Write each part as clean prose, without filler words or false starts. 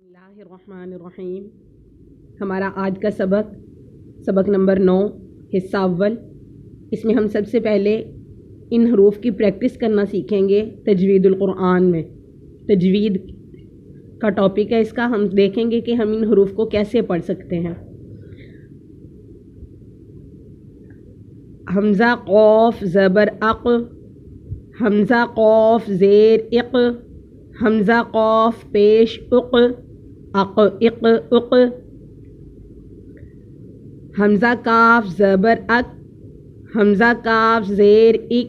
اللہ الرحمن الرحیم۔ ہمارا آج کا سبق نمبر 9 حصہ اول۔ اس میں ہم سب سے پہلے ان حروف کی پریکٹس کرنا سیکھیں گے تجوید القرآن میں۔ تجوید کا ٹاپک ہے اس کا، ہم دیکھیں گے کہ ہم ان حروف کو کیسے پڑھ سکتے ہیں۔ حمزہ قاف زبر اق، حمزہ قاف زیر اق، حمزہ قاف پیش اق اق اق اق، حمزہ کاف زبر اک، حمزہ کاف زیر اک،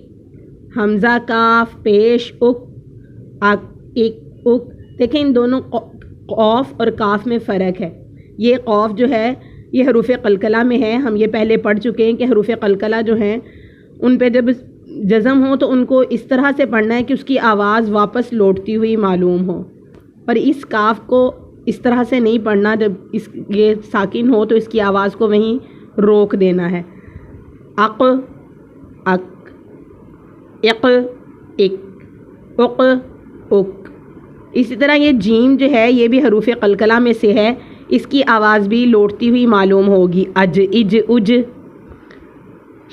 حمزہ کاف پیش اک اک اک اک۔ دیکھیں ان دونوں قاف اور کاف میں فرق ہے۔ یہ قاف جو ہے یہ حروف قلقلہ میں ہے، ہم یہ پہلے پڑھ چکے ہیں کہ حروف قلقلہ جو ہیں ان پہ جب جزم ہو تو ان کو اس طرح سے پڑھنا ہے کہ اس کی آواز واپس لوٹتی ہوئی معلوم ہو، اور اس کاف کو اس طرح سے نہیں پڑھنا، جب یہ ساکن ہو تو اس کی آواز کو وہیں روک دینا ہے۔ اق اک، اق اک، اق اک۔ اسی طرح یہ جیم جو ہے یہ بھی حروف قلقلہ میں سے ہے، اس کی آواز بھی لوٹتی ہوئی معلوم ہوگی، اج اج اج۔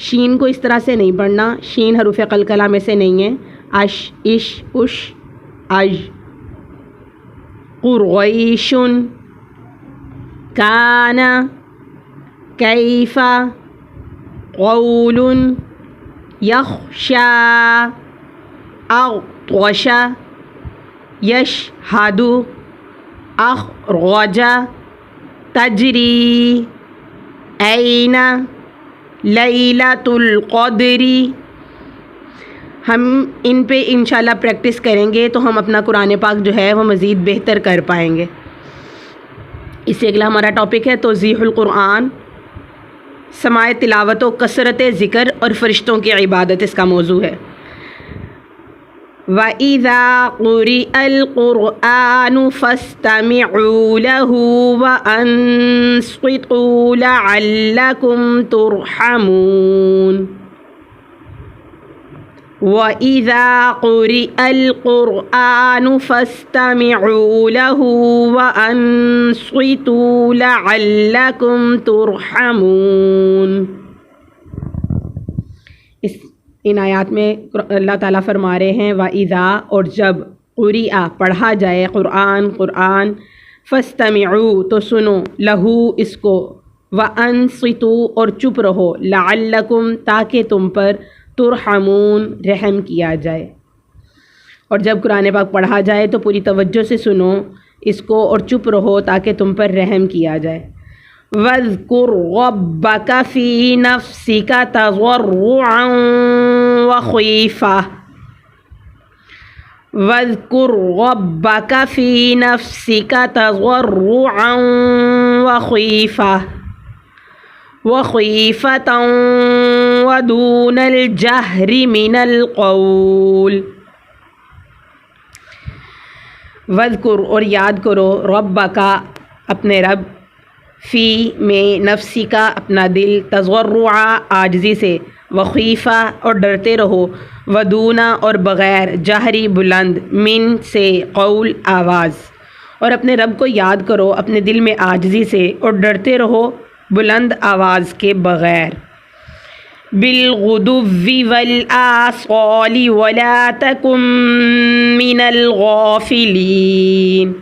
شین کو اس طرح سے نہیں پڑھنا، شین حروف قلقلہ میں سے نہیں ہے۔ اش اش اش اج۔ قریش کان کیف قول یخشی اغطش یشہد اخرج تجری این لیلۃ القدر۔ ہم ان پہ انشاءاللہ پریکٹس کریں گے تو ہم اپنا قرآن پاک جو ہے وہ مزید بہتر کر پائیں گے۔ اس سے اگلا ہمارا ٹاپک ہے توضیح القرآن، سماع تلاوت و کثرت ذکر اور فرشتوں کی عبادت اس کا موضوع ہے۔ وَإِذَا قُرِئَ الْقُرْآنُ فَاسْتَمِعُوا لَهُ وَأَنصِتُوا لَعَلَّكُمْ تُرْحَمُونَ۔ وَإِذَا قُرِئَ الْقُرْآنُ فَاسْتَمِعُوا لَهُ وَأَنصِتُوا لَعَلَّكُمْ تُرْحَمُونَ۔ ان آیات میں اللہ تعالیٰ فرما رہے ہیں وَإِذَا، اور جب، قُرِئَ پڑھا جائے قرآن فَاسْتَمِعُوا تو سنو، لَهُ اس کو، وَأَنصِتُوا اور چپ رہو، لَعَلَّكُمْ تاکہ تم پر، ترحمون رحم کیا جائے۔ اور جب قرآن پاک پڑھا جائے تو پوری توجہ سے سنو اس کو اور چپ رہو تاکہ تم پر رحم کیا جائے۔ وَاذْكُرْ رَبَّكَ فِي نَفْسِكَ تَضَرُّعًا وَخِيفَةً، وَاذْكُرْ رَبَّكَ فِي نَفْسِكَ تَضَرُّعًا وَخِيفَةً وَدُونَ الْجَهْرِ مِنَ الْقَوْلِ۔ وَاذْكُرْ اور یاد کرو، رَبَّكَ اپنے رب، فی میں، نفسی کا اپنا دل، تضرعا عاجزی سے، وخیفہ اور ڈرتے رہو، ودونا اور بغیر، جہری بلند، من سے قول آواز، اور اپنے رب کو یاد کرو اپنے دل میں عاجزی سے اور ڈرتے رہو بلند آواز کے بغیر۔ بالغدو والآصال ولا تکن من الغافلین،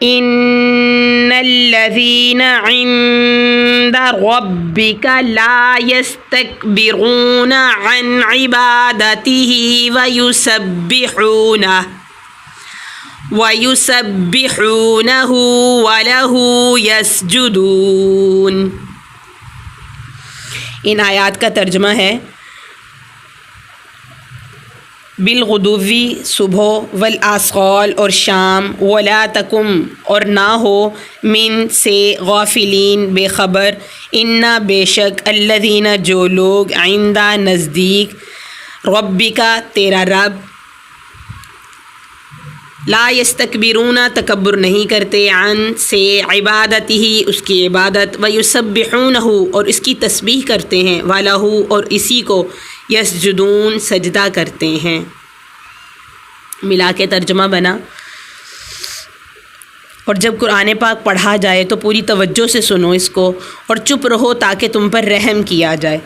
ان الذین عند ربک لا یستکبرون عن عبادته وَيُسَبِّحُونَهُ وَلَهُ يَسْجُدُونَ۔ ان آیات کا ترجمہ ہے بالغدوی صبح، والآصال اور شام، ولا تکم اور نہ ہو، من سے، غافلین بے خبر، انا بے شک، الذین جو لوگ، عندہ نزدیک، ربک تیرا رب، لا یستکبرون تکبر نہیں کرتے، عن سے، عبادتہ اس کی عبادت، ویسبحونہ اور اس کی تسبیح کرتے ہیں، وَلَهُ اور اسی کو، یسجدون سجدہ کرتے ہیں۔ ملا کے ترجمہ بنا، اور جب قرآن پاک پڑھا جائے تو پوری توجہ سے سنو اس کو اور چپ رہو تاکہ تم پر رحم کیا جائے،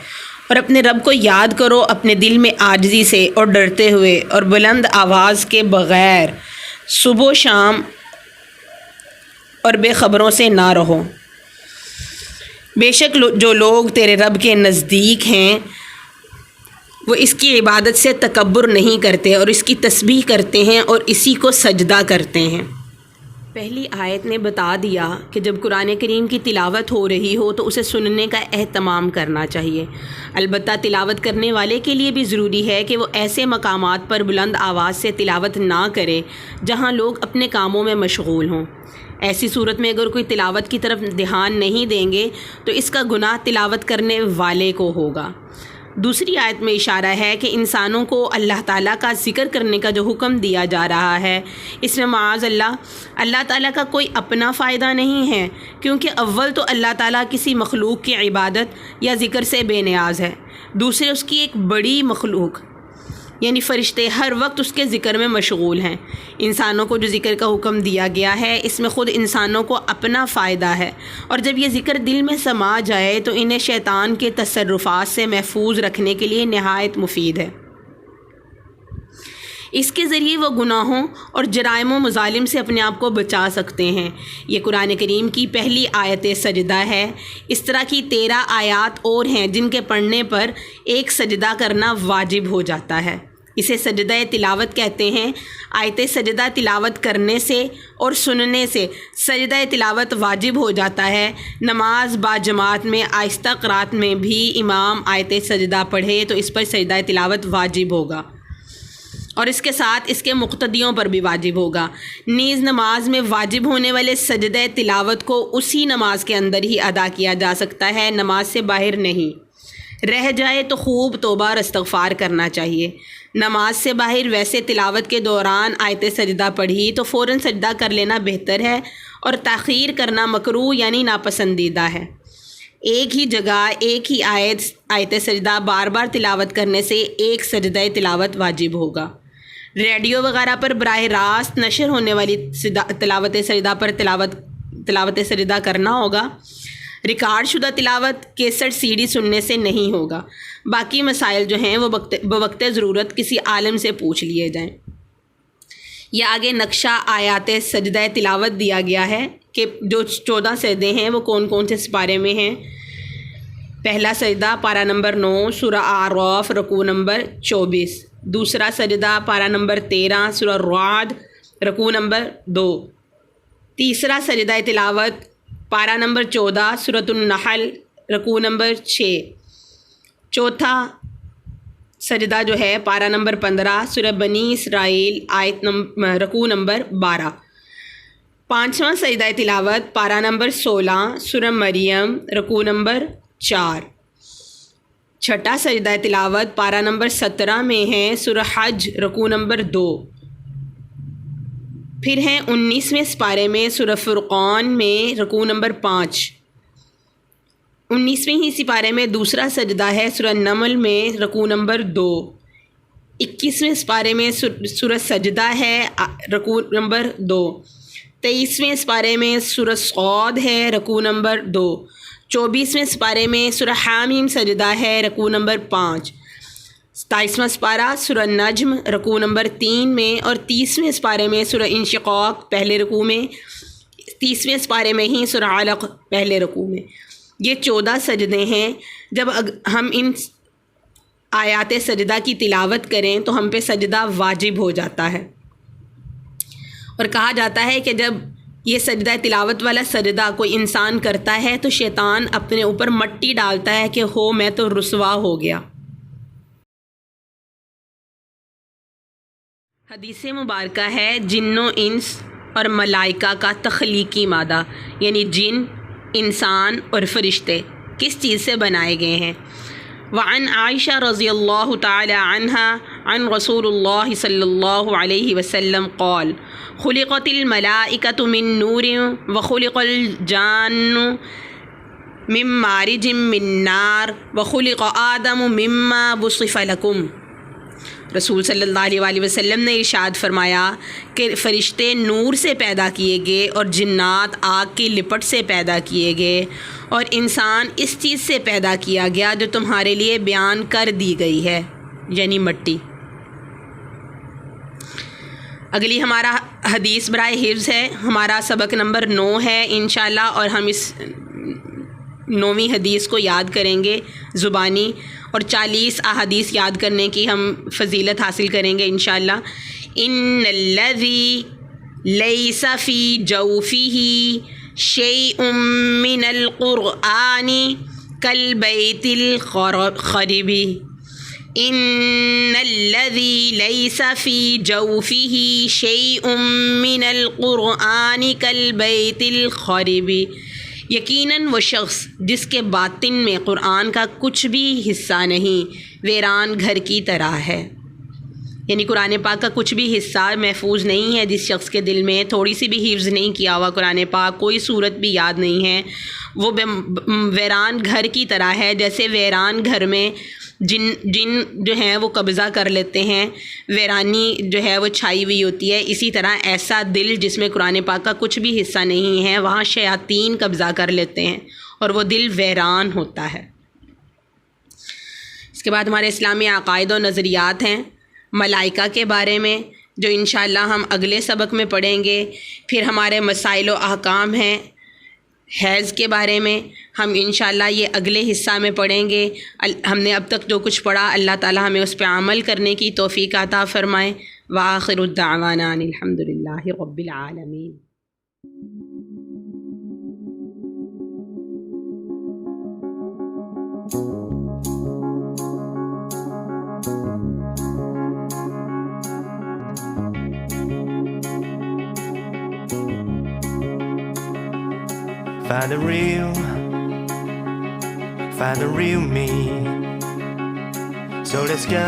اور اپنے رب کو یاد کرو اپنے دل میں عاجزی سے اور ڈرتے ہوئے اور بلند آواز کے بغیر، صبح و شام اور بے خبروں سے نہ رہو۔ بے شک جو لوگ تیرے رب کے نزدیک ہیں وہ اس کی عبادت سے تکبر نہیں کرتے اور اس کی تسبیح کرتے ہیں اور اسی کو سجدہ کرتے ہیں۔ پہلی آیت نے بتا دیا کہ جب قرآن کریم کی تلاوت ہو رہی ہو تو اسے سننے کا اہتمام کرنا چاہیے۔ البتہ تلاوت کرنے والے کے لیے بھی ضروری ہے کہ وہ ایسے مقامات پر بلند آواز سے تلاوت نہ کرے جہاں لوگ اپنے کاموں میں مشغول ہوں۔ ایسی صورت میں اگر کوئی تلاوت کی طرف دھیان نہیں دیں گے تو اس کا گناہ تلاوت کرنے والے کو ہوگا۔ دوسری آیت میں اشارہ ہے کہ انسانوں کو اللہ تعالیٰ کا ذکر کرنے کا جو حکم دیا جا رہا ہے اس میں معاذ اللہ تعالیٰ کا کوئی اپنا فائدہ نہیں ہے، کیونکہ اول تو اللہ تعالیٰ کسی مخلوق کی عبادت یا ذکر سے بے نیاز ہے، دوسرے اس کی ایک بڑی مخلوق یعنی فرشتے ہر وقت اس کے ذکر میں مشغول ہیں۔ انسانوں کو جو ذکر کا حکم دیا گیا ہے اس میں خود انسانوں کو اپنا فائدہ ہے، اور جب یہ ذکر دل میں سما جائے تو انہیں شیطان کے تصرفات سے محفوظ رکھنے کے لیے نہایت مفید ہے۔ اس کے ذریعے وہ گناہوں اور جرائم و مظالم سے اپنے آپ کو بچا سکتے ہیں۔ یہ قرآن کریم کی پہلی آیت سجدہ ہے۔ اس طرح کی 13 آیات اور ہیں جن کے پڑھنے پر ایک سجدہ کرنا واجب ہو جاتا ہے۔ اسے سجدہ تلاوت کہتے ہیں۔ آیت سجدہ تلاوت کرنے سے اور سننے سے سجدہ تلاوت واجب ہو جاتا ہے۔ نماز با جماعت میں آہستہ قرات میں بھی امام آیت سجدہ پڑھے تو اس پر سجدہ تلاوت واجب ہوگا، اور اس کے ساتھ اس کے مقتدیوں پر بھی واجب ہوگا۔ نیز نماز میں واجب ہونے والے سجدہ تلاوت کو اسی نماز کے اندر ہی ادا کیا جا سکتا ہے، نماز سے باہر نہیں۔ رہ جائے تو خوب توبہ اور استغفار کرنا چاہیے۔ نماز سے باہر ویسے تلاوت کے دوران آیت سجدہ پڑھی تو فوراً سجدہ کر لینا بہتر ہے، اور تاخیر کرنا مکروہ یعنی ناپسندیدہ ہے۔ ایک ہی جگہ ایک ہی آیت سجدہ بار بار تلاوت کرنے سے ایک سجدہ تلاوت واجب ہوگا۔ ریڈیو وغیرہ پر براہ راست نشر ہونے والی تلاوت سجدہ پر تلاوت سجدہ کرنا ہوگا۔ ریکارڈ شدہ تلاوت کیسٹ سی ڈی سننے سے نہیں ہوگا۔ باقی مسائل جو ہیں وہ بوقت ضرورت کسی عالم سے پوچھ لیے جائیں۔ یہ آگے نقشہ آیات سجدہ تلاوت دیا گیا ہے کہ جو 14 سجدے ہیں وہ کون کون سے سپارے میں ہیں۔ پہلا سجدہ پارہ نمبر 9 سورہ اعراف رکوع نمبر 24۔ دوسرا سجدہ پارہ نمبر 13 سورہ رعد رکوع نمبر 2۔ تیسرا سجدہ تلاوت پارہ نمبر 14 سورۃ النحل رکوع نمبر 6۔ چوتھا سجدہ جو ہے پارہ نمبر 15 سورہ بنی اسرائیل رکوع نمبر 12۔ پانچواں سجدہ تلاوت پارہ نمبر 16 سورہ مریم رکوع نمبر 4۔ چھٹا سجدہ تلاوت پارہ نمبر 17 میں ہے سورہ حج رکوع نمبر 2۔ پھر ہیں 19ویں سپارے میں سورہ فرقان میں رکوع نمبر 5۔ 19ویں ہی سپارے میں دوسرا سجدہ ہے سورہ نمل میں رکوع نمبر 2۔ 21ویں سپارے میں سورہ سجدہ ہے رکوع نمبر 2۔ 23ویں سپارے میں سورہ صاد ہے رکوع نمبر 2۔ 24ویں سپارے میں سورہ حامیم سجدہ ہے رکوع نمبر 5۔ 27واں سپارہ سورہ نجم رکوع نمبر 3 میں، اور 30ویں سپارے میں سورہ انشقاق پہلے رکوع میں، 30ویں سپارے میں ہی سورہ علق پہلے رکوع میں۔ یہ 14 سجدے ہیں۔ جب ہم ان آیات سجدہ کی تلاوت کریں تو ہم پہ سجدہ واجب ہو جاتا ہے، اور کہا جاتا ہے کہ جب یہ سجدہ تلاوت والا سجدہ کوئی انسان کرتا ہے تو شیطان اپنے اوپر مٹی ڈالتا ہے کہ ہو میں تو رسوا ہو گیا۔ حدیث مبارکہ ہے جن و انس اور ملائکہ کا تخلیقی مادہ، یعنی جن، انسان اور فرشتے کس چیز سے بنائے گئے ہیں۔ وعن عائشہ رضی اللہ تعالی عنہا عن رسول اللہ صلی اللہ علیہ وسلم قال خلقت الملائکۃ من نور وخلق الجان من مارج من نار وخلق آدم مما وصف لکم۔ رسول صلی اللہ علیہ وسلم نے ارشاد فرمایا کہ فرشتے نور سے پیدا کیے گئے اور جنات آگ کی لپٹ سے پیدا کیے گئے، اور انسان اس چیز سے پیدا کیا گیا جو تمہارے لیے بیان کر دی گئی ہے، یعنی مٹی۔ اگلی ہمارا حدیث برائے حفظ ہے، ہمارا سبق نمبر 9 ہے انشاءاللہ، اور ہم اس 9ویں حدیث کو یاد کریں گے زبانی، اور 40 احادیث یاد کرنے کی ہم فضیلت حاصل کریں گے انشاءاللہ۔ ان الذی لیس فی جوفہ شیء من القرآن کالبیت الخرب، ان الذی لیس فی جوفہ شیء من القرآن کالبیت الخرب، یقیناً وہ شخص جس کے باطن میں قرآن کا کچھ بھی حصہ نہیں ویران گھر کی طرح ہے، یعنی قرآن پاک کا کچھ بھی حصہ محفوظ نہیں ہے جس شخص کے دل میں، تھوڑی سی بھی حفظ نہیں کیا ہوا قرآن پاک، کوئی صورت بھی یاد نہیں ہے، وہ ویران گھر کی طرح ہے، جیسے ویران گھر میں جن جو ہیں وہ قبضہ کر لیتے ہیں، ویرانی جو ہے وہ چھائی ہوئی ہوتی ہے، اسی طرح ایسا دل جس میں قرآن پاک کا کچھ بھی حصہ نہیں ہے وہاں شیاطین قبضہ کر لیتے ہیں اور وہ دل ویران ہوتا ہے۔ اس کے بعد ہمارے اسلامی عقائد و نظریات ہیں ملائکہ کے بارے میں، جو انشاءاللہ ہم اگلے سبق میں پڑھیں گے۔ پھر ہمارے مسائل و احکام ہیں حیض کے بارے میں، ہم انشاءاللہ یہ اگلے حصہ میں پڑھیں گے۔ ہم نے اب تک جو کچھ پڑھا اللہ تعالی ہمیں اس پہ عمل کرنے کی توفیق عطا فرمائے۔ وآخر الدعوانا ان الحمد للہ رب العالمین۔ Find the real me. So let's go